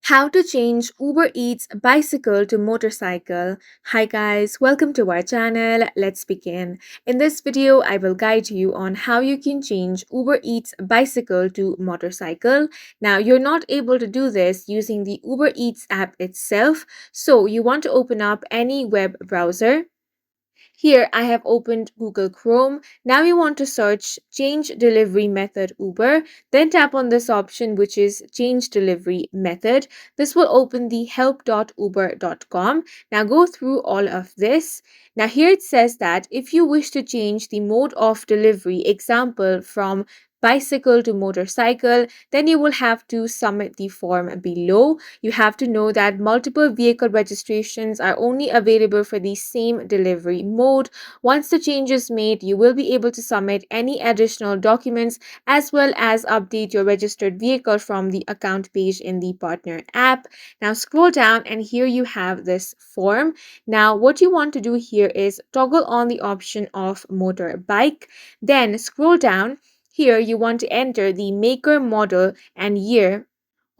How to change Uber Eats bicycle to motorcycle. Hi guys, welcome to our channel. Let's begin. In this video, I will guide you on how you can change Uber Eats bicycle to motorcycle. Now, you're not able to do this using the Uber Eats app itself, so you want to open up any web browser. Here I have opened Google Chrome. Now you want to search change delivery method Uber. Then tap on this option which is change delivery method. This will open the help.uber.com. Now go through all of this. Now here it says that if you wish to change the mode of delivery, example from bicycle to motorcycle, then you will have to submit the form below. You have to know that multiple vehicle registrations are only available for the same delivery mode. Once the change is made, you will be able to submit any additional documents as well as update your registered vehicle from the account page in the partner app. Now scroll down and here you have this form. Now what you want to do here is toggle on the option of motorbike. Then scroll down. Here you want to enter the maker, model and year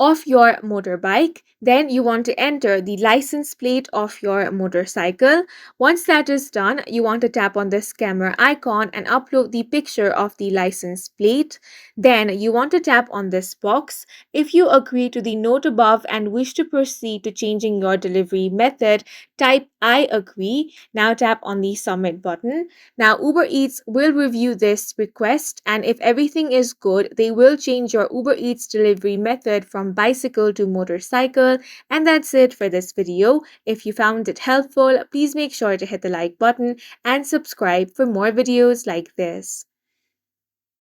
of your motorbike. Then you want to enter the license plate of your motorcycle. Once that is done, you want to tap on this camera icon and upload the picture of the license plate. Then you want to tap on this box. If you agree to the note above and wish to proceed to changing your delivery method, type I agree. Now tap on the submit button. Now Uber Eats will review this request, and if everything is good, they will change your Uber Eats delivery method from bicycle to motorcycle. And that's it for this video. If you found it helpful, please make sure to hit the like button and subscribe for more videos like this.